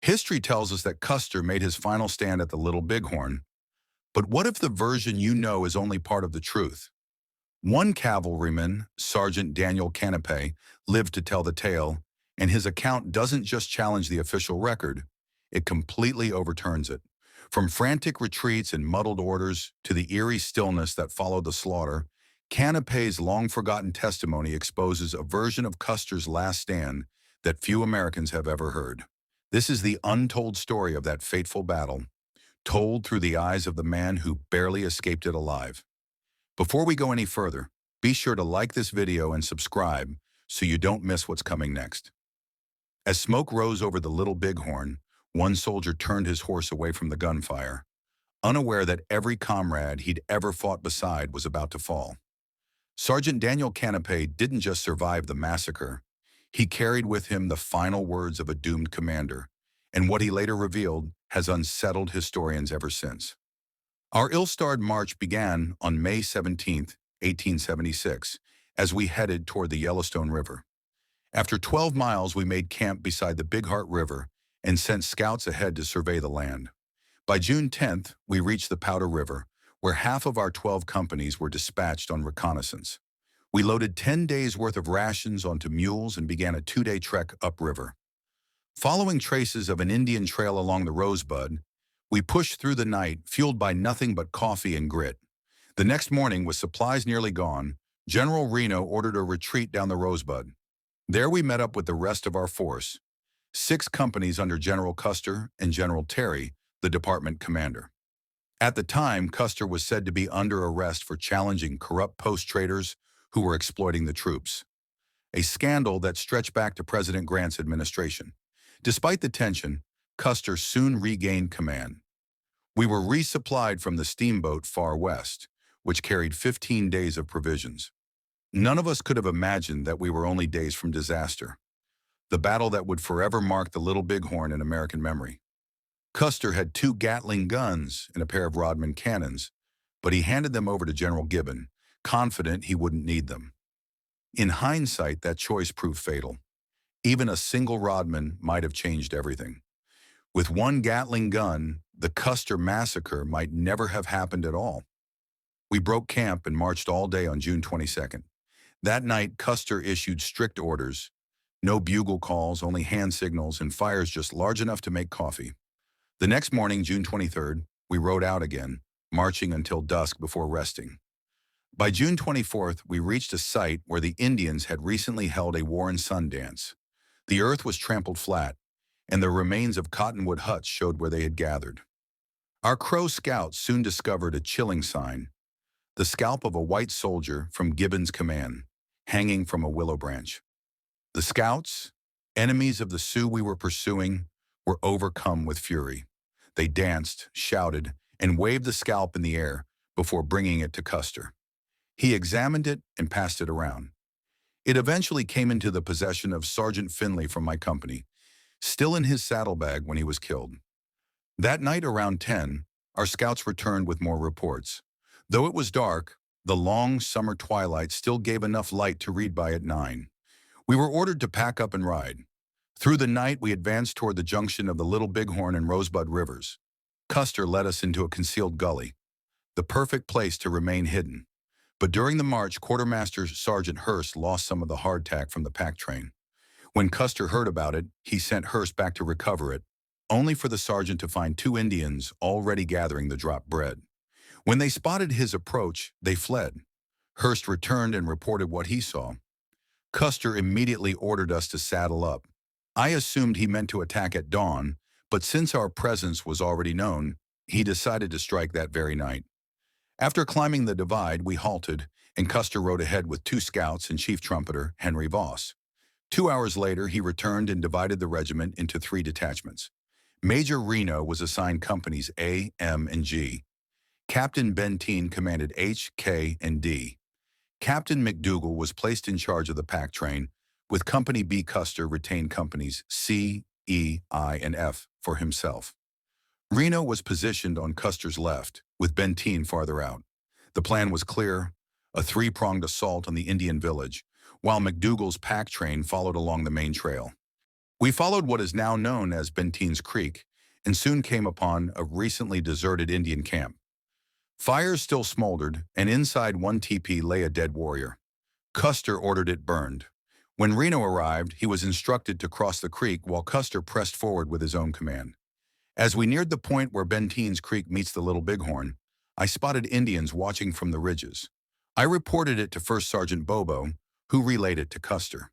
History tells us that Custer made his final stand at the Little Bighorn, but what if the version you know is only part of the truth? One cavalryman, Sergeant Daniel Canipay, lived to tell the tale, and his account doesn't just challenge the official record, it completely overturns it. From frantic retreats and muddled orders to the eerie stillness that followed the slaughter, Canipay's long-forgotten testimony exposes a version of Custer's last stand that few Americans have ever heard. This is the untold story of that fateful battle, told through the eyes of the man who barely escaped it alive. Before we go any further, be sure to like this video and subscribe so you don't miss what's coming next. As smoke rose over the Little Bighorn, one soldier turned his horse away from the gunfire, unaware that every comrade he'd ever fought beside was about to fall. Sergeant Daniel Canipay didn't just survive the massacre, he carried with him the final words of a doomed commander, and what he later revealed has unsettled historians ever since. Our ill-starred march began on May 17, 1876, as we headed toward the Yellowstone River. After 12 miles, we made camp beside the Big Heart River and sent scouts ahead to survey the land. By June 10th, we reached the Powder River, where half of our 12 companies were dispatched on reconnaissance. We loaded 10 days' worth of rations onto mules and began a 2-day trek upriver. Following traces of an Indian trail along the Rosebud, we pushed through the night, fueled by nothing but coffee and grit. The next morning, with supplies nearly gone, General Reno ordered a retreat down the Rosebud. There we met up with the rest of our force, 6 companies under General Custer and General Terry, the department commander. At the time, Custer was said to be under arrest for challenging corrupt post-traders who were exploiting the troops, a scandal that stretched back to President Grant's administration. Despite the tension, Custer soon regained command. We were resupplied from the steamboat Far West, which carried 15 days of provisions. None of us could have imagined that we were only days from disaster, the battle that would forever mark the Little Bighorn in American memory. Custer had 2 Gatling guns and a pair of Rodman cannons, but he handed them over to General Gibbon, confident he wouldn't need them. In hindsight, that choice proved fatal. Even a single Rodman might have changed everything. With 1 Gatling gun, the Custer massacre might never have happened at all. We broke camp and marched all day on June 22nd. That night, Custer issued strict orders. No bugle calls, only hand signals, and fires just large enough to make coffee. The next morning, June 23rd, we rode out again, marching until dusk before resting. By June 24th, we reached a site where the Indians had recently held a war and sun dance. The earth was trampled flat, and the remains of cottonwood huts showed where they had gathered. Our Crow scouts soon discovered a chilling sign, the scalp of a white soldier from Gibbon's command, hanging from a willow branch. The scouts, enemies of the Sioux we were pursuing, were overcome with fury. They danced, shouted, and waved the scalp in the air before bringing it to Custer. He examined it and passed it around. It eventually came into the possession of Sergeant Finley from my company, still in his saddlebag when he was killed. That night around 10, our scouts returned with more reports. Though it was dark, the long summer twilight still gave enough light to read by at 9. We were ordered to pack up and ride. Through the night, we advanced toward the junction of the Little Bighorn and Rosebud rivers. Custer led us into a concealed gully, the perfect place to remain hidden. But during the march, Quartermaster Sergeant Hurst lost some of the hardtack from the pack train. When Custer heard about it, he sent Hurst back to recover it, only for the sergeant to find 2 Indians already gathering the dropped bread. When they spotted his approach, they fled. Hurst returned and reported what he saw. Custer immediately ordered us to saddle up. I assumed he meant to attack at dawn, but since our presence was already known, he decided to strike that very night. After climbing the divide, we halted, and Custer rode ahead with 2 scouts and Chief Trumpeter Henry Voss. 2 hours later, he returned and divided the regiment into 3 detachments. Major Reno was assigned companies A, M, and G. Captain Benteen commanded H, K, and D. Captain McDougal was placed in charge of the pack train, with Company B. Custer retained companies C, E, I, and F for himself. Reno was positioned on Custer's left, with Benteen farther out. The plan was clear, a 3-pronged assault on the Indian village, while McDougal's pack train followed along the main trail. We followed what is now known as Benteen's Creek and soon came upon a recently deserted Indian camp. Fires still smoldered, and inside one teepee lay a dead warrior. Custer ordered it burned. When Reno arrived, he was instructed to cross the creek while Custer pressed forward with his own command. As we neared the point where Benteen's Creek meets the Little Bighorn, I spotted Indians watching from the ridges. I reported it to First Sergeant Bobo, who relayed it to Custer.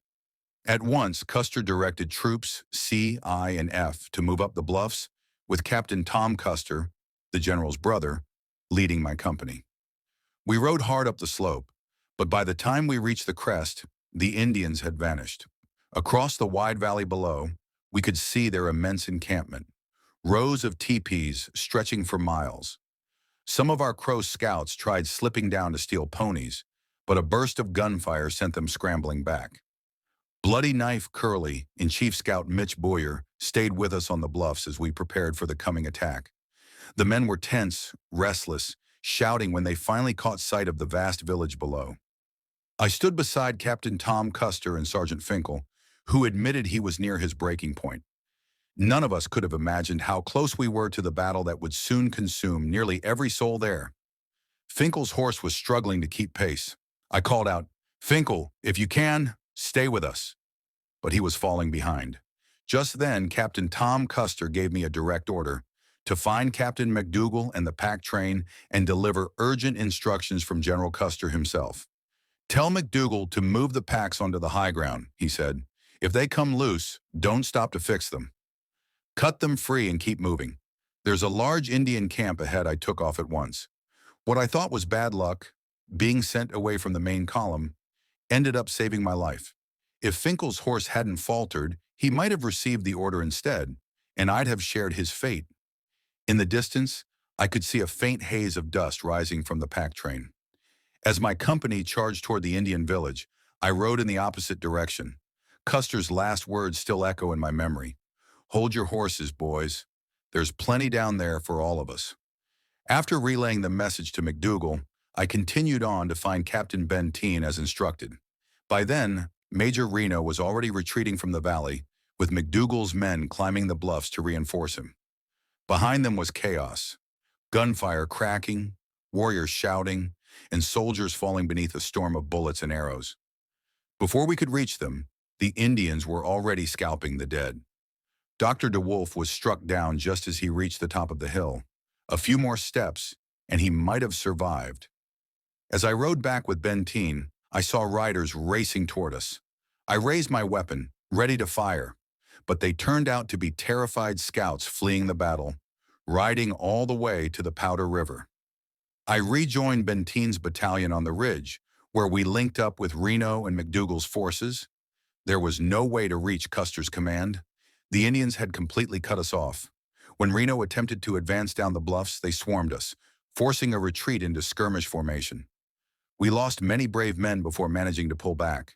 At once, Custer directed troops C, I, and F to move up the bluffs, with Captain Tom Custer, the general's brother, leading my company. We rode hard up the slope, but by the time we reached the crest, the Indians had vanished. Across the wide valley below, we could see their immense encampment, rows of teepees stretching for miles. Some of our Crow scouts tried slipping down to steal ponies, but a burst of gunfire sent them scrambling back. Bloody Knife Curly and Chief Scout Mitch Boyer stayed with us on the bluffs as we prepared for the coming attack. The men were tense, restless, shouting when they finally caught sight of the vast village below. I stood beside Captain Tom Custer and Sergeant Finkel, who admitted he was near his breaking point. None of us could have imagined how close we were to the battle that would soon consume nearly every soul there. Finkel's horse was struggling to keep pace. I called out, "Finkel, if you can, stay with us." But he was falling behind. Just then, Captain Tom Custer gave me a direct order to find Captain McDougal and the pack train and deliver urgent instructions from General Custer himself. "Tell McDougal to move the packs onto the high ground," he said. "If they come loose, don't stop to fix them. Cut them free and keep moving. There's a large Indian camp ahead." I took off at once. What I thought was bad luck, being sent away from the main column, ended up saving my life. If Finkel's horse hadn't faltered, he might have received the order instead, and I'd have shared his fate. In the distance, I could see a faint haze of dust rising from the pack train. As my company charged toward the Indian village, I rode in the opposite direction. Custer's last words still echo in my memory. "Hold your horses, boys. There's plenty down there for all of us." After relaying the message to McDougal, I continued on to find Captain Benteen as instructed. By then, Major Reno was already retreating from the valley, with McDougal's men climbing the bluffs to reinforce him. Behind them was chaos, gunfire cracking, warriors shouting, and soldiers falling beneath a storm of bullets and arrows. Before we could reach them, the Indians were already scalping the dead. Dr. DeWolf was struck down just as he reached the top of the hill. A few more steps, and he might have survived. As I rode back with Benteen, I saw riders racing toward us. I raised my weapon, ready to fire, but they turned out to be terrified scouts fleeing the battle, riding all the way to the Powder River. I rejoined Benteen's battalion on the ridge, where we linked up with Reno and McDougal's forces. There was no way to reach Custer's command. The Indians had completely cut us off. When Reno attempted to advance down the bluffs, they swarmed us, forcing a retreat into skirmish formation. We lost many brave men before managing to pull back.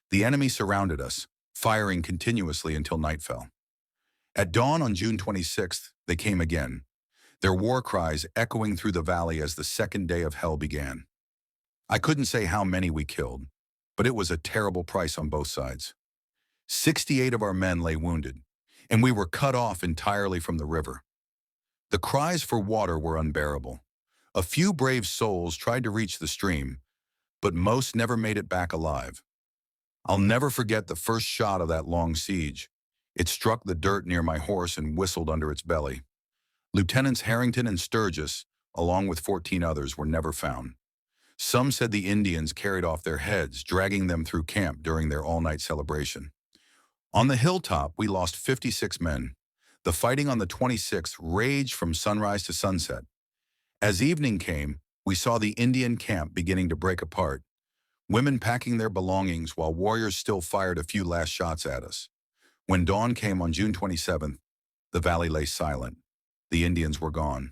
The enemy surrounded us, firing continuously until night fell. At dawn on June 26th, they came again, their war cries echoing through the valley as the second day of hell began. I couldn't say how many we killed, but it was a terrible price on both sides. 68 of our men lay wounded, and we were cut off entirely from the river. The cries for water were unbearable. A few brave souls tried to reach the stream, but most never made it back alive. I'll never forget the first shot of that long siege. It struck the dirt near my horse and whistled under its belly. Lieutenants Harrington and Sturgis, along with 14 others, were never found. Some said the Indians carried off their heads, dragging them through camp during their all-night celebration. On the hilltop, we lost 56 men. The fighting on the 26th raged from sunrise to sunset. As evening came, we saw the Indian camp beginning to break apart, women packing their belongings while warriors still fired a few last shots at us. When dawn came on June 27th, the valley lay silent. The Indians were gone.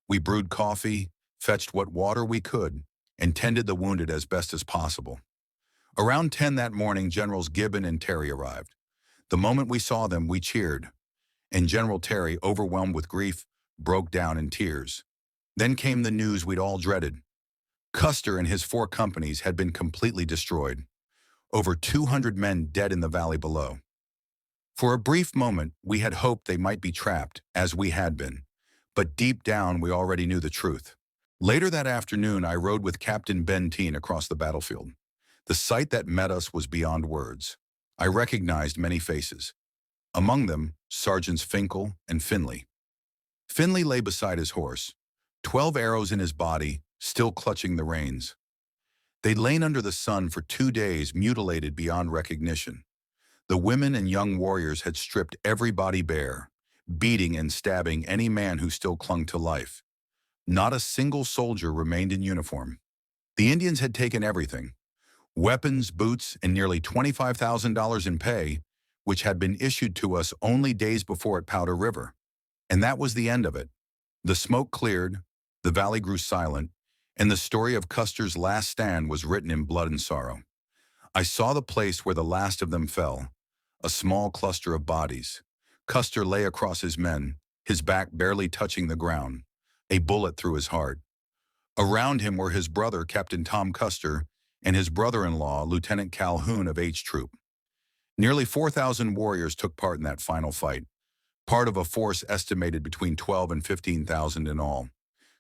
We brewed coffee, fetched what water we could, and tended the wounded as best as possible. Around 10 that morning, Generals Gibbon and Terry arrived. The moment we saw them, we cheered, and General Terry, overwhelmed with grief, broke down in tears. Then came the news we'd all dreaded. Custer and his 4 companies had been completely destroyed. Over 200 men dead in the valley below. For a brief moment, we had hoped they might be trapped, as we had been. But deep down, we already knew the truth. Later that afternoon, I rode with Captain Ben Teen across the battlefield. The sight that met us was beyond words. I recognized many faces. Among them, Sergeants Finkel and Finley. Finley lay beside his horse, 12 arrows in his body, still clutching the reins. They'd lain under the sun for 2 days, mutilated beyond recognition. The women and young warriors had stripped every body bare, beating and stabbing any man who still clung to life. Not a single soldier remained in uniform. The Indians had taken everything: weapons, boots, and nearly $25,000 in pay, which had been issued to us only days before at Powder River. And that was the end of it. The smoke cleared, the valley grew silent, and the story of Custer's last stand was written in blood and sorrow. I saw the place where the last of them fell, a small cluster of bodies. Custer lay across his men, his back barely touching the ground, a bullet through his heart. Around him were his brother, Captain Tom Custer, and his brother-in-law, Lieutenant Calhoun of H Troop. Nearly 4,000 warriors took part in that final fight, part of a force estimated between 12 and 15,000 in all.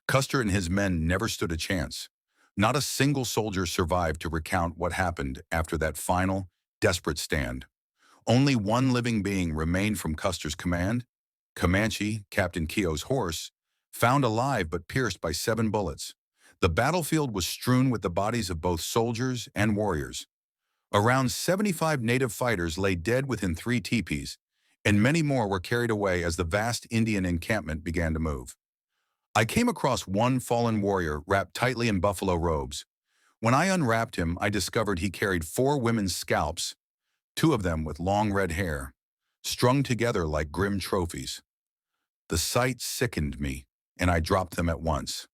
Custer and his men never stood a chance. Not a single soldier survived to recount what happened after that final, desperate stand. Only one living being remained from Custer's command: Comanche, Captain Keogh's horse, found alive but pierced by 7 bullets. The battlefield was strewn with the bodies of both soldiers and warriors. Around 75 native fighters lay dead within 3 teepees, and many more were carried away as the vast Indian encampment began to move. I came across one fallen warrior wrapped tightly in buffalo robes. When I unwrapped him, I discovered he carried 4 women's scalps, 2 of them with long red hair, strung together like grim trophies. The sight sickened me, and I dropped them at once.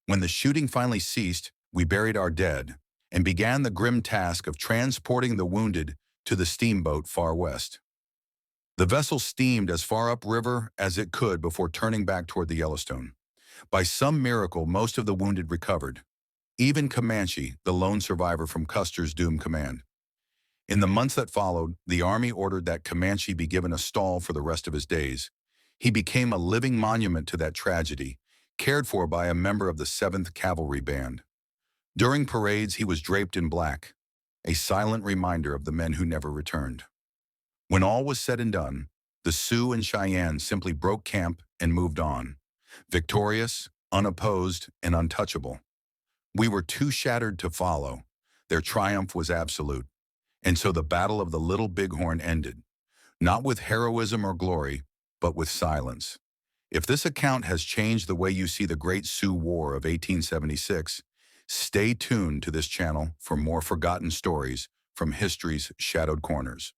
When the shooting finally ceased, we buried our dead and began the grim task of transporting the wounded to the steamboat far west. The vessel steamed as far upriver as it could before turning back toward the Yellowstone. By some miracle, most of the wounded recovered, even Comanche, the lone survivor from Custer's doomed command. In the months that followed, the Army ordered that Comanche be given a stall for the rest of his days. He became a living monument to that tragedy, cared for by a member of the 7th Cavalry Band. During parades, he was draped in black, a silent reminder of the men who never returned. When all was said and done, the Sioux and Cheyenne simply broke camp and moved on, victorious, unopposed, and untouchable. We were too shattered to follow. Their triumph was absolute. And so the Battle of the Little Bighorn ended, not with heroism or glory, but with silence. If this account has changed the way you see the Great Sioux War of 1876, stay tuned to this channel for more forgotten stories from history's shadowed corners.